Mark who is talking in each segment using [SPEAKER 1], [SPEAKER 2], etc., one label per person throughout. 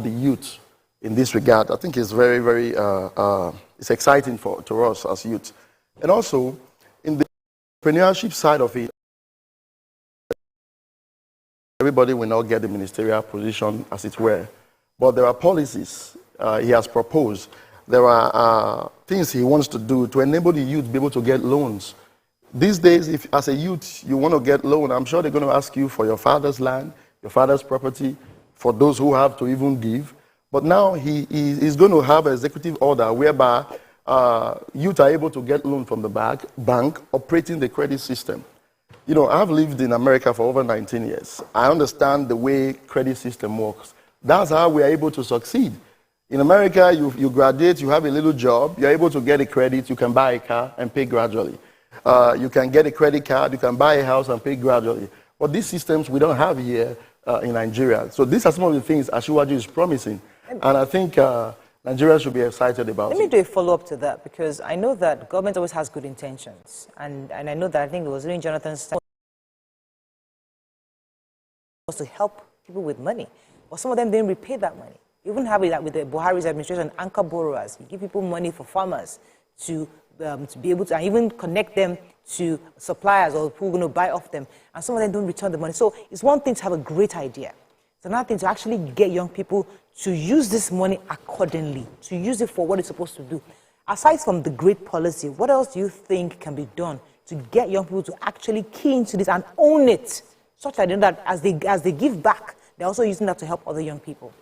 [SPEAKER 1] the youth in this regard, I think it's very, very it's exciting to us as youth. And also, in the entrepreneurship side of it, everybody will not get the ministerial position, as it were. But there are policies he has proposed. There are things he wants to do to enable the youth to be able to get loans. These days, if as a youth you want to get loan, I'm sure they're going to ask you for your father's land, your father's property, for those who have to even give. But now he's going to have an executive order whereby youth are able to get loan from the bank operating the credit system. You know, I've lived in America for over 19 years. I understand the way credit system works. That's how we are able to succeed. In America, you graduate, you have a little job, you're able to get a credit, you can buy a car and pay gradually. You can get a credit card, you can buy a house and pay gradually. But these systems we don't have here in Nigeria. So these are some of the things Asiwaju is promising. And I think Nigeria should be excited about it.
[SPEAKER 2] Let me do a follow-up to that, because I know that government always has good intentions. And I know that I think it was during Jonathan's time was to help people with money. But some of them didn't repay that money. You even have it like with the Buhari's administration, anchor borrowers. You give people money for farmers to be able to, and even connect them to suppliers or people who are going to buy off them. And some of them don't return the money. So it's one thing to have a great idea. It's another thing to actually get young people to use this money accordingly, to use it for what it's supposed to do. Aside from the great policy, what else do you think can be done to get young people to actually key into this and own it, such that, that as they give back, they're also using that to help other young people?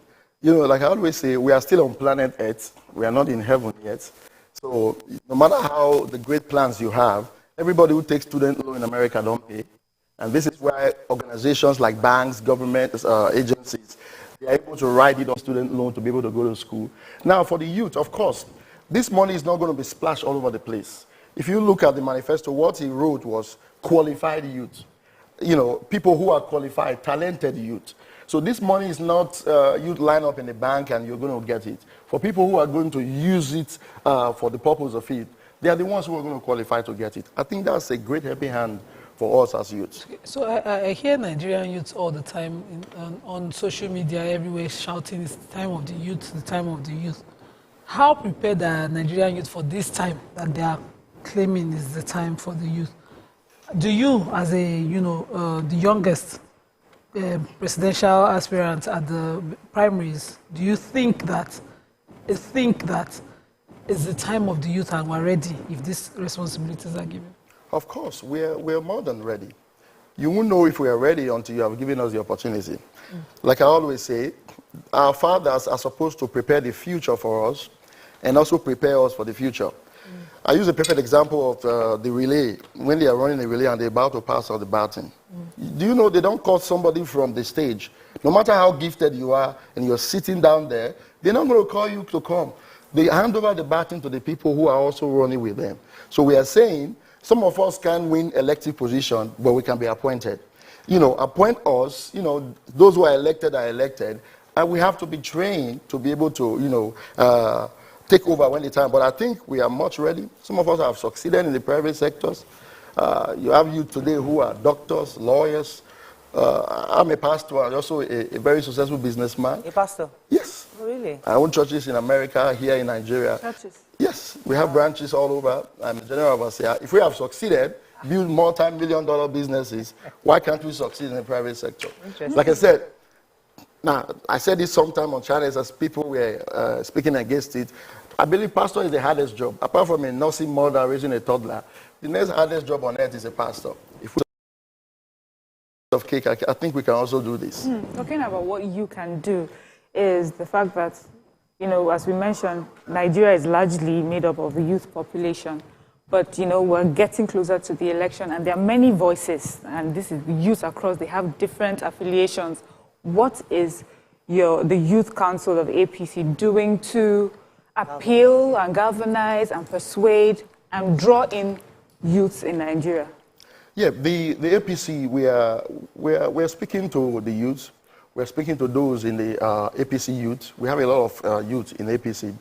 [SPEAKER 1] You know, like I always say, we are still on planet Earth. We are not in heaven yet. So no matter how the great plans you have, everybody who takes student loan in America don't pay. And this is why organizations like banks, government agencies, they are able to write it on student loan to be able to go to school. Now, for the youth, of course, this money is not going to be splashed all over the place. If you look at the manifesto, what he wrote was qualified youth. You know, people who are qualified, talented youth. So this money is not you line up in the bank and you're going to get it. For people who are going to use it for the purpose of it, they are the ones who are going to qualify to get it. I think that's a great helping hand for us as youths.
[SPEAKER 3] So I hear Nigerian youths all the time on social media, everywhere shouting, it's the time of the youth, the time of the youth. How prepared are Nigerian youth for this time that they are claiming is the time for the youth? Do you, as a, the youngest presidential aspirant at the primaries, do you think that it's the time of the youth and we're ready if these responsibilities are given?
[SPEAKER 1] Of course, we're more than ready. You won't know if we are ready until you have given us the opportunity. Like I always say, our fathers are supposed to prepare the future for us and also prepare us for the future. I use a perfect example of the relay. When they are running a relay and they're about to pass out the baton. Do you know they don't call somebody from the stage? No matter how gifted you are and you're sitting down there, they're not going to call you to come. They hand over the baton to the people who are also running with them. So we are saying some of us can win elective position, but we can be appointed. You know, appoint us, those who are elected, and we have to be trained to be able to, take over when the time. But I think we are much ready. Some of us have succeeded in the private sectors. You have youth today who are doctors, lawyers. I'm a pastor and also a very successful businessman.
[SPEAKER 2] A pastor?
[SPEAKER 1] Yes.
[SPEAKER 2] Oh, really?
[SPEAKER 1] I own churches in America, here in Nigeria.
[SPEAKER 2] Churches?
[SPEAKER 1] Yes, we have branches all over. I'm a general overseer. If we have succeeded, build multi-million-dollar businesses, why can't we succeed in the private sector? Like I said, now, I said this sometime on channels as people were speaking against it. I believe pastor is the hardest job. Apart from a nursing mother raising a toddler, the next hardest job on earth is a pastor. If we of cake, I think we can also do this.
[SPEAKER 4] Talking about what you can do is the fact that, as we mentioned, Nigeria is largely made up of the youth population. But, we're getting closer to the election, and there are many voices, and this is the youth across, they have different affiliations. What is the Youth Council of APC doing to appeal and galvanize and persuade and draw in youths in Nigeria?
[SPEAKER 1] Yeah, the APC, we're speaking to the youths. We're speaking to those in the APC youth. We have a lot of youth in APC.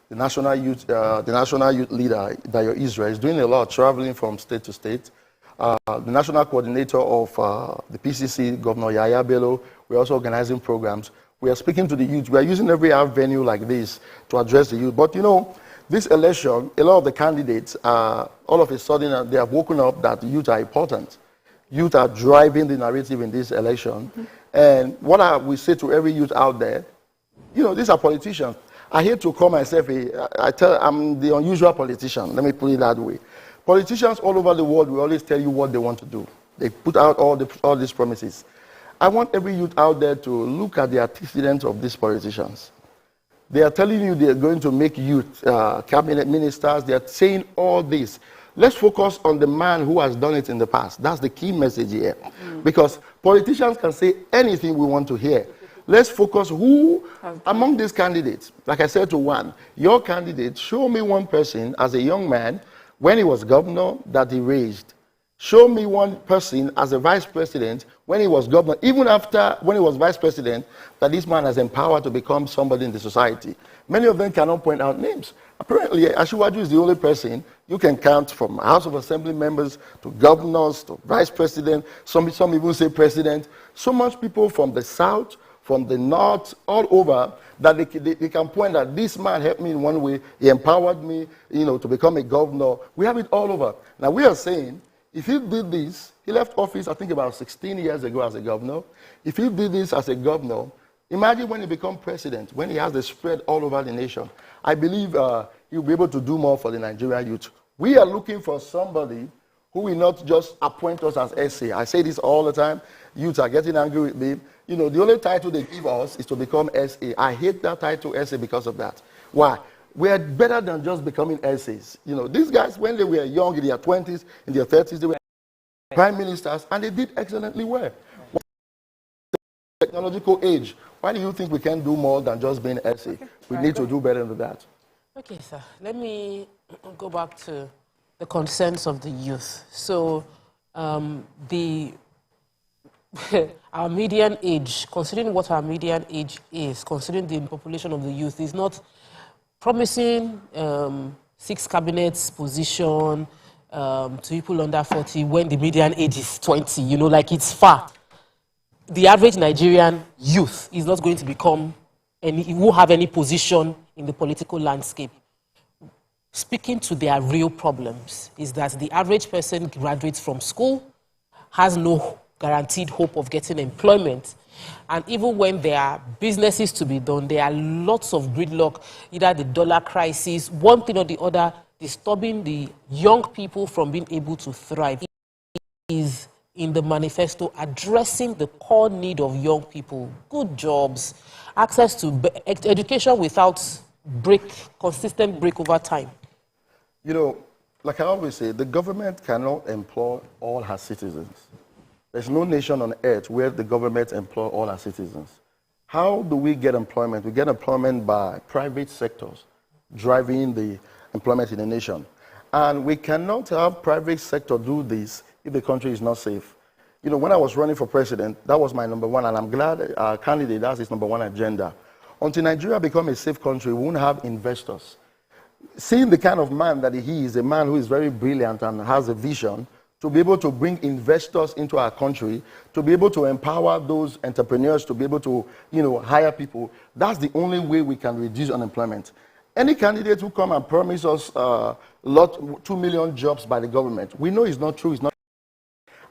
[SPEAKER 1] The national youth leader, Dayo Israel, is doing a lot of traveling from state to state. The national coordinator of the PCC, Governor Yaya Bello, we're also organizing programs. We are speaking to the youth. We are using every avenue like this to address the youth. But you know, this election, a lot of the candidates, all of a sudden, they have woken up that youth are important. Youth are driving the narrative in this election. And what we say to every youth out there, you know, these are politicians. I hate to call myself I'm the unusual politician. Let me put it that way. Politicians all over the world will always tell you what they want to do. They put out all these promises. I want every youth out there to look at the antecedents of these politicians. They are telling you they are going to make youth cabinet ministers. They are saying all this. Let's focus on the man who has done it in the past. That's the key message here. Because politicians can say anything we want to hear. Let's focus who, among these candidates, like I said to one, your candidate, show me one person as a young man, when he was governor, that he raised. Show me one person as a vice president when he was governor, even after when he was vice president, that this man has empowered to become somebody in the society. Many of them cannot point out names. Apparently, Asiwaju is the only person you can count from House of Assembly members to governors to vice president, some even say president. So much people from the south, from the north, all over, that they can point that this man helped me in one way, he empowered me, you know, to become a governor. We have it all over. Now, we are saying, if he did this, he left office, I think, about 16 years ago as a governor. If he did this as a governor, imagine when he becomes president, when he has the spread all over the nation. I believe he'll be able to do more for the Nigerian youth. We are looking for somebody who will not just appoint us as SA. I say this all the time. Youths are getting angry with me. You know, the only title they give us is to become SA. I hate that title SA because of that. Why? We are better than just becoming SAs. You know, these guys, when they were young, in their 20s, in their 30s, they were prime ministers, and they did excellently well. Technological age, why do you think we can do more than just being SA? We need to do better than that.
[SPEAKER 5] Okay, sir. Let me go back to the concerns of the youth. So, our median age, considering what our median age is, considering the population of the youth, is not promising 6 cabinets position to people under 40 when the median age is 20. You know, like it's far. The average Nigerian youth is not going to become he won't have any position in the political landscape. Speaking to their real problems is that the average person graduates from school, has no guaranteed hope of getting employment. And even when there are businesses to be done, there are lots of gridlock, either the dollar crisis, one thing or the other, disturbing the young people from being able to thrive. Is in the manifesto addressing the core need of young people, good jobs, access to education without consistent break over time.
[SPEAKER 1] You know, like I always say, the government cannot employ all her citizens. There's no nation on earth where the government employ all our citizens. How do we get employment? We get employment by private sectors driving the employment in the nation. And we cannot have private sector do this if the country is not safe. You know, when I was running for president, that was my number one, and I'm glad our candidate, that's his number one agenda. Until Nigeria becomes a safe country, we won't have investors. Seeing the kind of man that he is, a man who is very brilliant and has a vision, to be able to bring investors into our country, to be able to empower those entrepreneurs, to be able to, you know, hire people, that's the only way we can reduce unemployment. Any candidate who come and promise us 2 million jobs by the government, we know it's not true. It's not.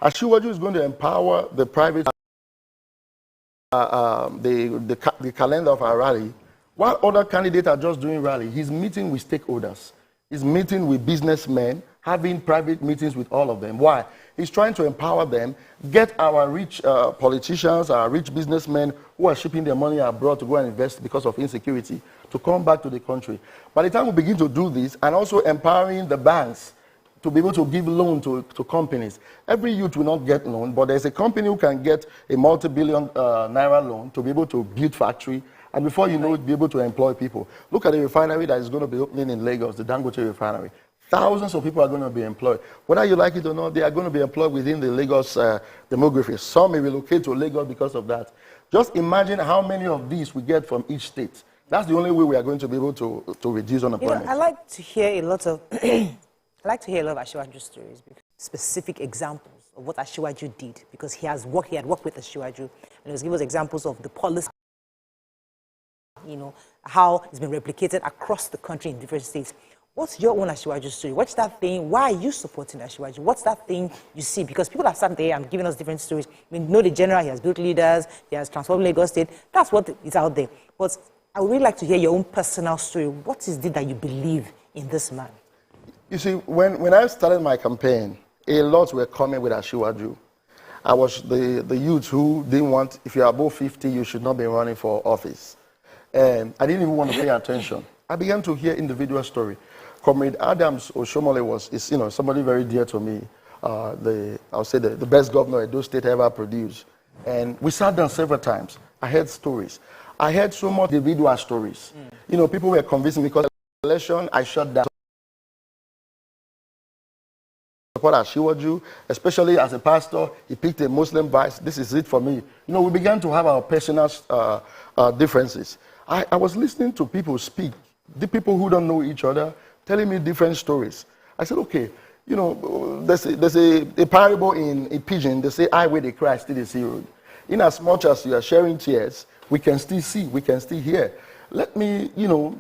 [SPEAKER 1] Asiwaju is going to empower the private, the calendar of our rally. While other candidates are just doing rally, he's meeting with stakeholders. He's meeting with businessmen, having private meetings with all of them. Why? He's trying to empower them, get our rich politicians, our rich businessmen who are shipping their money abroad to go and invest because of insecurity, to come back to the country. By the time we begin to do this, and also empowering the banks to be able to give loan to companies. Every youth will not get loan, but there's a company who can get a multi-billion naira loan to be able to build factory, and before you know it, be able to employ people. Look at the refinery that is going to be opening in Lagos, the Dangote refinery. Thousands of people are going to be employed. Whether you like it or not, they are going to be employed within the Lagos demography. Some may relocate to Lagos because of that. Just imagine how many of these we get from each state. That's the only way we are going to be able to reduce unemployment.
[SPEAKER 2] You know, I like to hear a lot of I like to hear a lot of Asiwaju stories, specific examples of what Asiwaju did, because he had worked with Asiwaju, and he was giving us examples of the policy how it's been replicated across the country in different states. What's your own Asiwaju story? What's that thing? Why are you supporting Asiwaju? What's that thing you see? Because people have sat there and giving us different stories. We know the general, he has built leaders, he has transformed Lagos State. That's what is out there. But I would really like to hear your own personal story. What is it that you believe in this man?
[SPEAKER 1] You see, when I started my campaign, a lot were coming with Asiwaju. I was the youth who didn't want, if you're above 50, you should not be running for office. And I didn't even want to pay attention. I began to hear individual story. Comrade Adams Oshomole is somebody very dear to me. I'll say the best governor Edo State ever produced. And we sat down several times. I heard stories. I heard so much individual stories. People were convincing me because of the election, I shut down. Support Asiwaju, especially as a pastor, he picked a Muslim vice. This is it for me. We began to have our personal differences. I was listening to people speak, the people who don't know each other, telling me different stories. I said, okay, there's a parable in a pigeon. They say, I where they cry, still they see road. In as much as you are sharing tears, we can still see, we can still hear. Let me,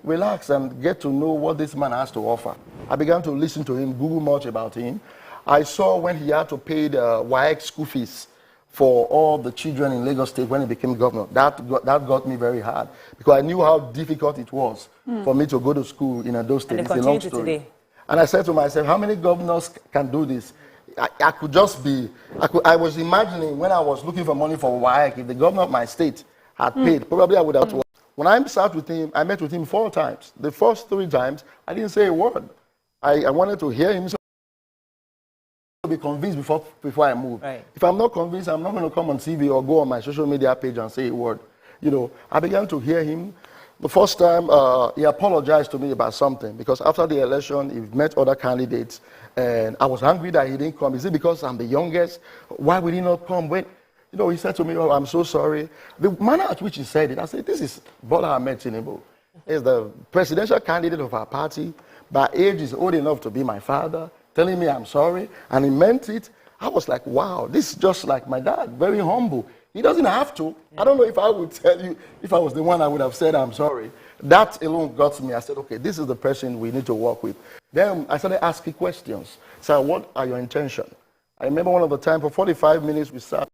[SPEAKER 1] relax and get to know what this man has to offer. I began to listen to him, Google much about him. I saw when he had to pay the WAEC school fees for all the children in Lagos State when he became governor. That got me very hard because I knew how difficult it was for me to go to school in Edo State. It's a long story. Today. And I said to myself, how many governors can do this? I could just be, I was imagining when I was looking for money for WAEC, if the governor of my state had paid, probably I would have. When I sat with him, I met with him 4 times. The first 3 times, I didn't say a word. I wanted to hear him. To be convinced before I move.
[SPEAKER 2] Right.
[SPEAKER 1] If I'm not convinced, I'm not going to come on TV or go on my social media page and say a word. I began to hear him. The first time, he apologized to me about something because after the election, he met other candidates, and I was angry that he didn't come. Is it because I'm the youngest? Why would he not come? He said to me, "Oh, I'm so sorry." The manner at which he said it, I said, "This is Bola Ahmed Tinubu. He's the presidential candidate of our party. By age, is old enough to be my father." Telling me I'm sorry, and he meant it. I was like, wow, this is just like my dad, very humble. He doesn't have to. I don't know if I would tell you, if I was the one, I would have said I'm sorry. That alone got me. I said, okay, this is the person we need to work with. Then I started asking questions. So what are your intentions? I remember one of the time, for 45 minutes we sat.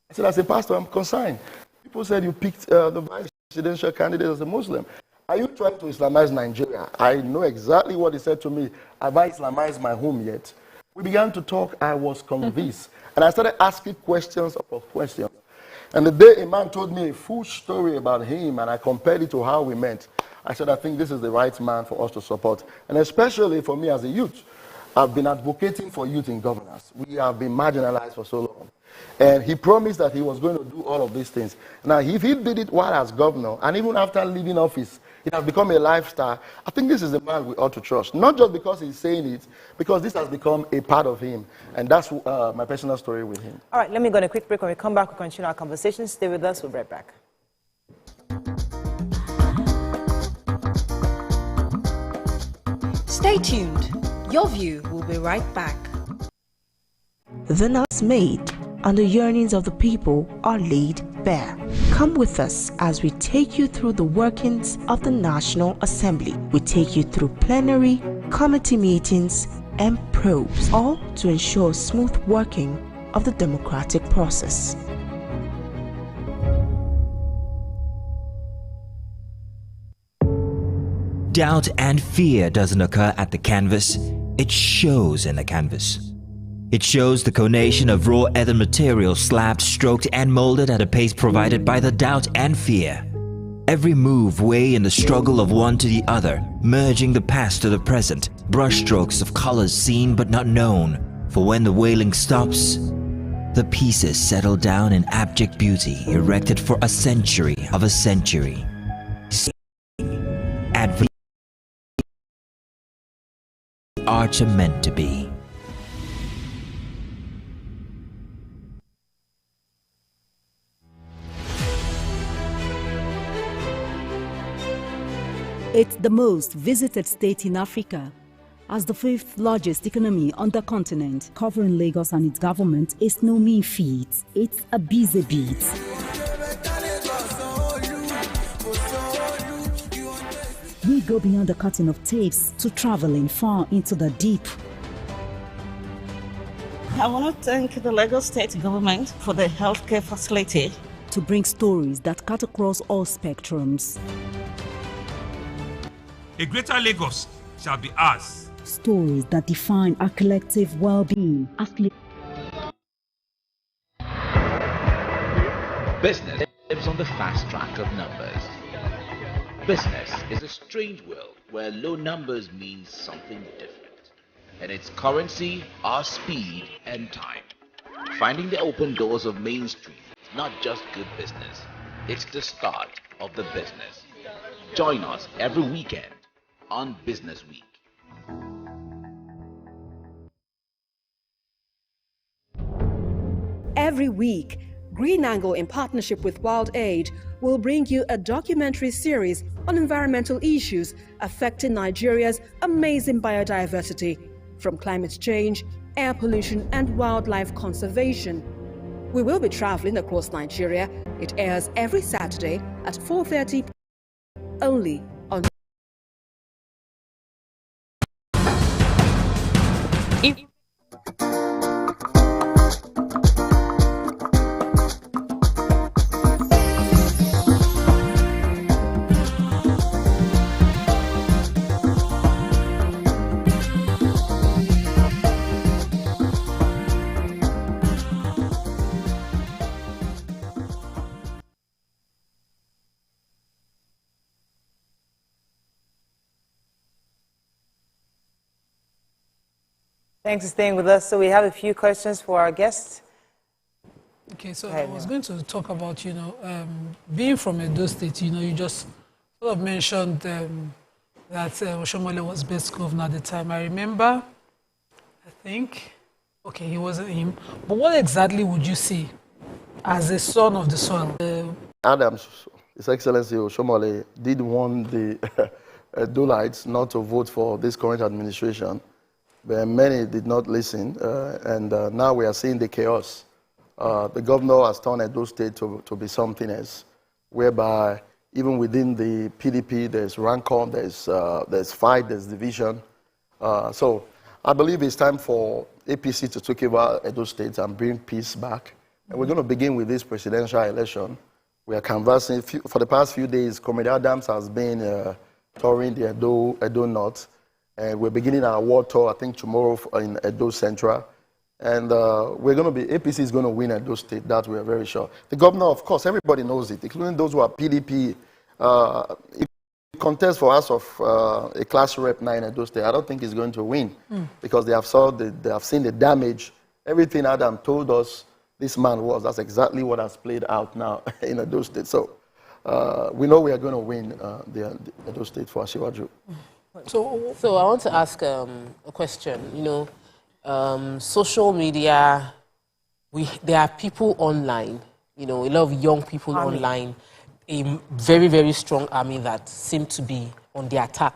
[SPEAKER 1] I said, as a pastor, I'm concerned. People said you picked the vice presidential candidate as a Muslim. Are you trying to Islamize Nigeria? I know exactly what he said to me. Have I Islamized my home yet? We began to talk. I was convinced. And I started asking questions upon questions. And the day a man told me a full story about him, and I compared it to how we met, I said, I think this is the right man for us to support. And especially for me as a youth. I've been advocating for youth in governance. We have been marginalized for so long. And he promised that he was going to do all of these things. Now, if he did it while as governor, and even after leaving office, it has become a lifestyle. I think this is the man we ought to trust. Not just because he's saying it, because this has become a part of him. And that's my personal story with him.
[SPEAKER 2] All right, let me go on a quick break. When we come back, we'll continue our conversation. Stay with us. We'll be right back.
[SPEAKER 6] Stay tuned. Yourview will be right back.
[SPEAKER 7] The nuts made and the yearnings of the people are laid bare. Come with us as we take you through the workings of the National Assembly. We take you through plenary, committee meetings, and probes, all to ensure smooth working of the democratic process.
[SPEAKER 8] Doubt and fear doesn't occur at the canvas, it shows in the canvas. It shows the conation of raw earthen material slabbed, stroked, and molded at a pace provided by the doubt and fear. Every move weigh in the struggle of one to the other, merging the past to the present, brushstrokes of colors seen but not known. For when the wailing stops, the pieces settle down in abject beauty, erected for a century of a century. Arts are meant to be.
[SPEAKER 9] It's the most visited state in Africa. As the 5th largest economy on the continent, covering Lagos and its government is no mean feat. It's a busy beat. We go beyond the cutting of tapes to traveling far into the deep.
[SPEAKER 10] I want to thank the Lagos State government for the healthcare facility.
[SPEAKER 9] To bring stories that cut across all spectrums.
[SPEAKER 11] A greater Lagos shall be ours.
[SPEAKER 9] Stories that define our collective well-being.
[SPEAKER 12] Business lives on the fast track of numbers. Business is a strange world where low numbers mean something different. And its currency are speed and time. Finding the open doors of Main Street is not just good business, it's the start of the business. Join us every weekend on Business Week.
[SPEAKER 13] Every week, Green Angle, in partnership with Wild Aid, will bring you a documentary series on environmental issues affecting Nigeria's amazing biodiversity, from climate change, air pollution, and wildlife conservation. We will be traveling across Nigeria. It airs every Saturday at 4:30 p.m. only on
[SPEAKER 2] Thanks for staying with us. So we have a few questions for our guests.
[SPEAKER 3] Okay, so I was going to talk about, being from Edo State, you just sort of mentioned that Oshomole was best governor at the time. I remember, okay, he wasn't him. But what exactly would you see as a son of the soil?
[SPEAKER 1] Adams, His Excellency Oshomole, did want the Dolites not to vote for this current administration. But many did not listen, and now we are seeing the chaos. The governor has turned Edo State to be something else, whereby even within the PDP, there's rancor, there's fight, there's division. So I believe it's time for APC to take over Edo State and bring peace back. And we're going to begin with this presidential election. We are canvassing. For the past few days, Comrade Adams has been touring the Edo North. And we're beginning our war tour, I think, tomorrow in Edo Central. And APC is going to win Edo State, that we are very sure. The governor, of course, everybody knows it, including those who are PDP. If he contests for House of a class rep now in Edo State, I don't think he's going to win because they have seen the damage. Everything Adam told us this man was, that's exactly what has played out now in Edo State. So we know we are going to win the Edo State for Asiwaju.
[SPEAKER 5] So I want to ask a question. Social media, there are people online, a lot of young people online, a very, very strong army that seem to be on the attack.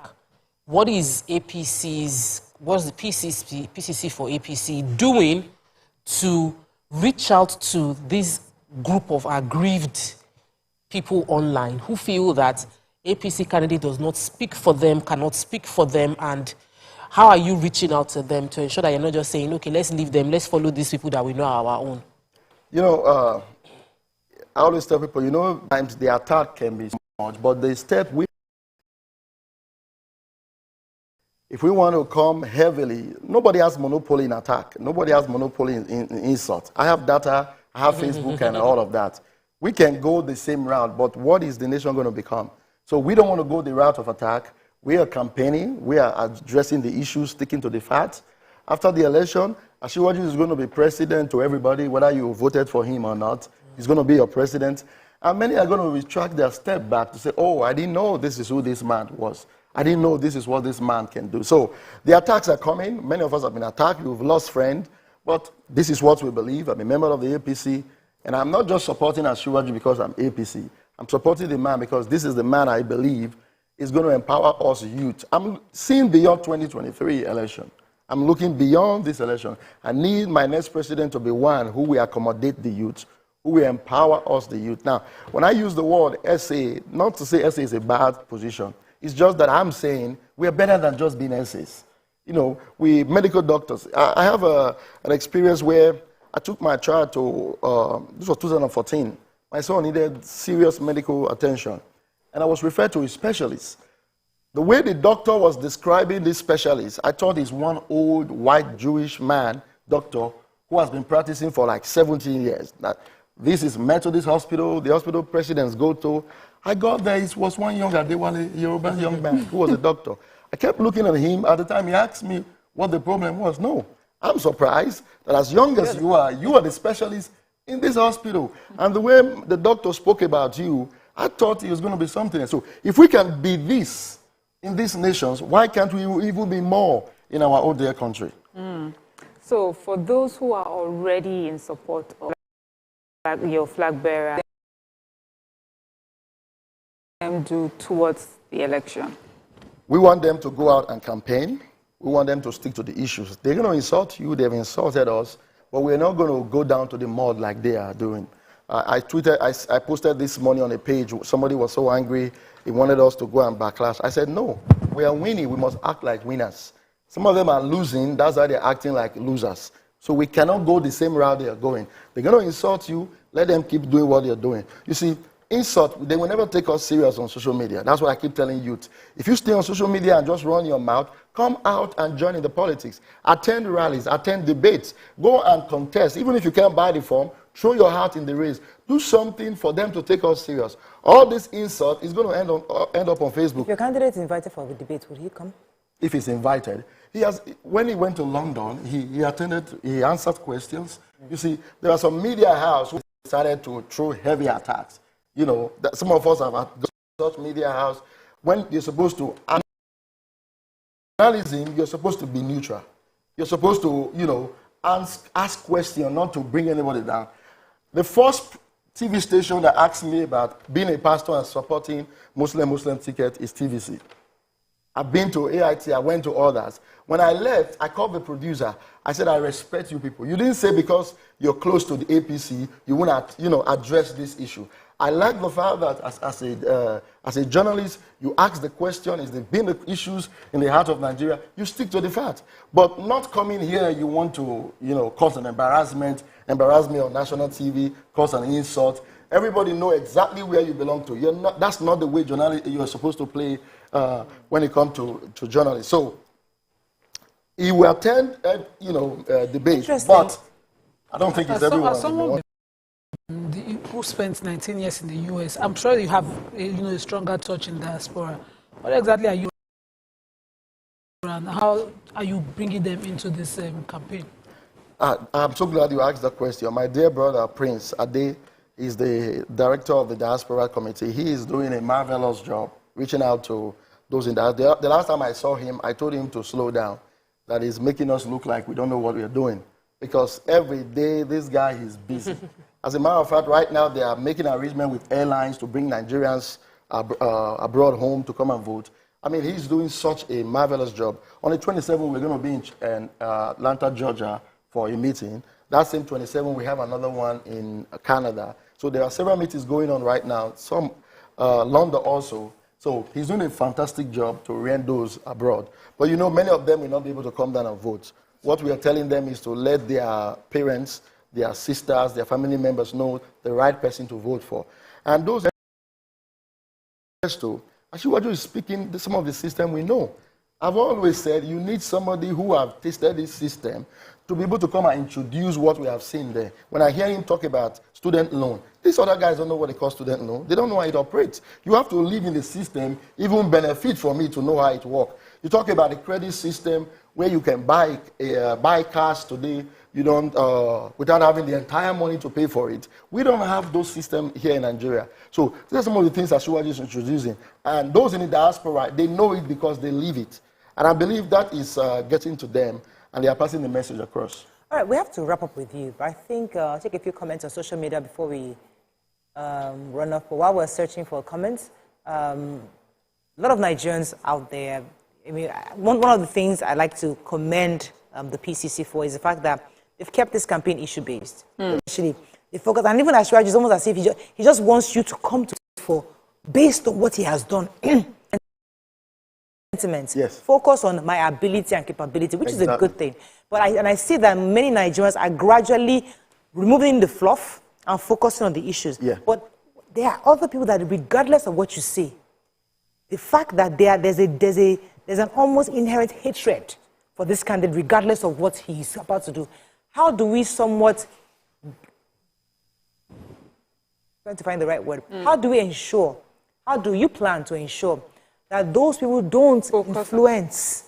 [SPEAKER 5] What is what's the PCC for APC doing to reach out to this group of aggrieved people online who feel that APC candidate does not speak for them, cannot speak for them, and how are you reaching out to them to ensure that you're not just saying, okay, let's leave them, let's follow these people that we know are our own?
[SPEAKER 1] I always tell people, sometimes the attack can be so much, but the step if we want to come heavily, nobody has monopoly in attack. Nobody has monopoly in insult. I have data, I have Facebook and all of that. We can go the same route, but what is the nation going to become? So we don't want to go the route of attack. We are campaigning. We are addressing the issues, sticking to the facts. After the election, Asiwaju is going to be president to everybody, whether you voted for him or not. He's going to be your president. And many are going to retract their step back to say, oh, I didn't know this is who this man was. I didn't know this is what this man can do. So the attacks are coming. Many of us have been attacked. We've lost friends. But this is what we believe. I'm a member of the APC. And I'm not just supporting Asiwaju because I'm APC. I'm supporting the man because this is the man I believe is going to empower us youth. I'm seeing beyond 2023 election. I'm looking beyond this election. I need my next president to be one who will accommodate the youth, who will empower us, the youth. Now, when I use the word SA, not to say SA is a bad position. It's just that I'm saying we're better than just being nurses. You know, we medical doctors. I have an experience where I took my child to, this was 2014. My son needed serious medical attention, and I was referred to a specialist. The way the doctor was describing this specialist, I thought he's one old white Jewish man, doctor, who has been practicing for like 17 years. That this is Methodist Hospital, the hospital presidents go to. I got there, it was one young Adewale, Yoruba young man who was a doctor. I kept looking at him. At the time, he asked me what the problem was. No, I'm surprised that as young as you are the specialist in this hospital. And the way the doctor spoke about you, I thought he was going to be something. So if we can be this in these nations, why can't we even be more in our own dear country?
[SPEAKER 4] So for those who are already in support of your flag bearer, do towards the election?
[SPEAKER 1] We want them to go out and campaign. We want them to stick to the issues. They're going to insult you. They've insulted us. But we're not going to go down to the mud like they are doing. I posted this morning on a page. Somebody was so angry. He wanted us to go and backlash. I said, no, we are winning. We must act like winners. Some of them are losing. That's why they're acting like losers. So we cannot go the same route they are going. They're going to insult you. Let them keep doing what they're doing. You see, insult, they will never take us serious on social media. That's what I keep telling youth. If you stay on social media and just run your mouth, come out and join in the politics. Attend rallies, attend debates. Go and contest. Even if you can't buy the form, throw your heart in the race. Do something for them to take us serious. All this insult is going to end up on Facebook.
[SPEAKER 2] If your candidate is invited for the debate, would he come?
[SPEAKER 1] If he's invited. When he went to London, he answered questions. You see, there are some media houses who decided to throw heavy attacks. You know, that some of us have got such media house. When you're supposed to journalism, you're supposed to be neutral. You're supposed to, you know, ask questions, not to bring anybody down. The first TV station that asked me about being a pastor and supporting Muslim ticket is TVC. I've been to AIT, I went to others. When I left, I called the producer. I said, I respect you people. You didn't say because you're close to the APC, you want to, you know, address this issue. I like the fact that as a journalist, you ask the question, is there been the issues in the heart of Nigeria, you stick to the fact. But not coming here, you want to, you know, cause an embarrass me on national TV, cause an insult. Everybody know exactly where you belong to. That's not the way you're supposed to play when it comes to journalists. So he will attend, debates, but I don't think it's everyone.
[SPEAKER 3] Who spent 19 years in the U.S., I'm sure you have a stronger touch in diaspora. What exactly are you and how are you bringing them into this campaign?
[SPEAKER 1] I'm so glad you asked that question. My dear brother, Prince Ade, is the director of the Diaspora Committee. He is doing a marvelous job reaching out to those in the last time I saw him, I told him to slow down. That is making us look like we don't know what we are doing. Because every day, this guy is busy. As a matter of fact, right now, they are making an arrangement with airlines to bring Nigerians abroad home to come and vote. I mean, he's doing such a marvelous job. On the 27th, we're going to be in Atlanta, Georgia for a meeting. That same 27th, we have another one in Canada. So there are several meetings going on right now, some London also. So he's doing a fantastic job to orient those abroad. But you know, many of them will not be able to come down and vote. What we are telling them is to let their parents, their sisters, their family members know the right person to vote for. And those Asiwaju is speaking some of the system we know. I've always said you need somebody who have tasted this system to be able to come and introduce what we have seen there. When I hear him talk about student loan, these other guys don't know what they call student loan. They don't know how it operates. You have to live in the system, even benefit from it to know how it works. You talk about the credit system where you can buy cars today, you don't, without having the entire money to pay for it. We don't have those systems here in Nigeria. So these are some of the things that Asiwaju is introducing. And those in the diaspora, they know it because they live it. And I believe that is getting to them, and they are passing the message across.
[SPEAKER 2] All right, we have to wrap up with you, but I think I'll take a few comments on social media before we run off. But while we're searching for comments, a lot of Nigerians out there, I mean, one of the things I like to commend the PCC for is the fact that they've kept this campaign issue-based. Actually, they focus, and even Asiwaju is almost as if he just wants you to come to for based on what he has done.
[SPEAKER 1] Yes.
[SPEAKER 2] Focus on my ability and capability, which is a good thing. But I see that many Nigerians are gradually removing the fluff and focusing on the issues.
[SPEAKER 1] Yeah.
[SPEAKER 2] But there are other people that, regardless of what you say, the fact that there's an almost inherent hatred for this candidate, regardless of what he's about to do. How do we somewhat, trying to find the right word, how do you plan to ensure that those people don't influence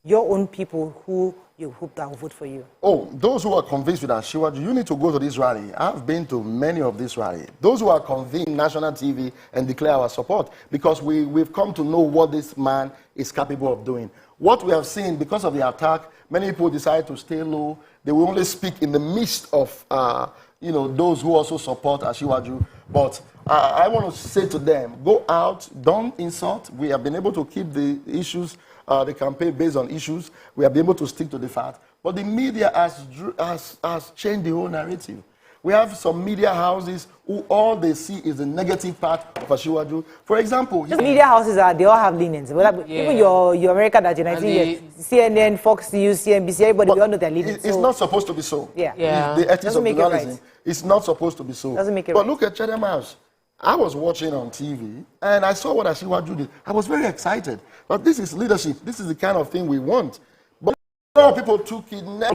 [SPEAKER 2] your own people who you hope that will vote for you?
[SPEAKER 1] Oh, those who are convinced with Asiwaju, you need to go to this rally. I've been to many of these rallies. Those who are convinced, national TV, and declare our support, because we've come to know what this man is capable of doing. What we have seen, because of the attack, many people decide to stay low. They will only speak in the midst of those who also support Asiwaju. But I want to say to them, go out, don't insult. We have been able to keep the issues, the campaign based on issues. We have been able to stick to the fact. But the media has changed the whole narrative. We have some media houses who all they see is the negative part of Asiwaju. For example,
[SPEAKER 2] media houses they all have lenience. Even your America that United years, CNN, Fox News, CNBC, everybody, we all know their lenience.
[SPEAKER 1] It's not supposed to be so.
[SPEAKER 2] Yeah.
[SPEAKER 1] The ethics of journalism. It's not supposed to be so.
[SPEAKER 2] Doesn't make it
[SPEAKER 1] but
[SPEAKER 2] right.
[SPEAKER 1] Look at Chatham House. I was watching on TV and I saw what Asiwaju did. I was very excited. But this is leadership. This is the kind of thing we want. But a lot of people took it.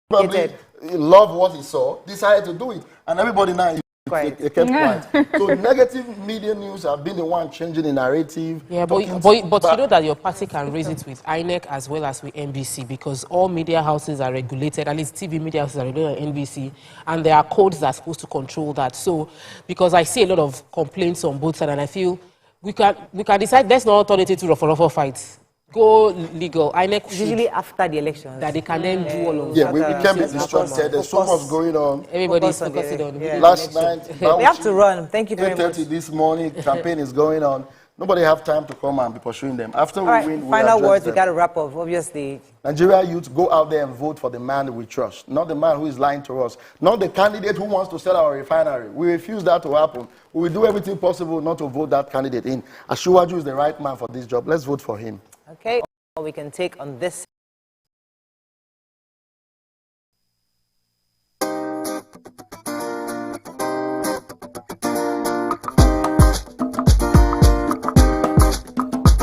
[SPEAKER 1] Probably loved what he saw, decided to do it, and everybody now kept quiet. So negative media news have been the one changing the narrative.
[SPEAKER 5] Yeah, but you know that your party can raise it with INEC as well as with NBC, because all media houses are regulated, at least TV media houses are regulated on NBC, and there are codes that are supposed to control that. So, because I see a lot of complaints on both sides, and I feel we can decide, let's not turn it into rough fights. Go legal. INEC
[SPEAKER 2] usually after the elections.
[SPEAKER 5] That they can then do all of that.
[SPEAKER 1] Yeah, we can't be distracted. There's so much going on.
[SPEAKER 5] Everybody's focusing on the
[SPEAKER 1] last night.
[SPEAKER 2] We have to run. Thank you very much.
[SPEAKER 1] 8:30 this morning, campaign is going on. Nobody have time to come and be pursuing them. After we win,
[SPEAKER 2] final words, we got to wrap up, obviously.
[SPEAKER 1] Nigeria youth, go out there and vote for the man we trust, not the man who is lying to us, not the candidate who wants to sell our refinery. We refuse that to happen. We will do everything possible not to vote that candidate in. Asiwaju is the right man for this job. Let's vote for him.
[SPEAKER 2] Okay. We can take on this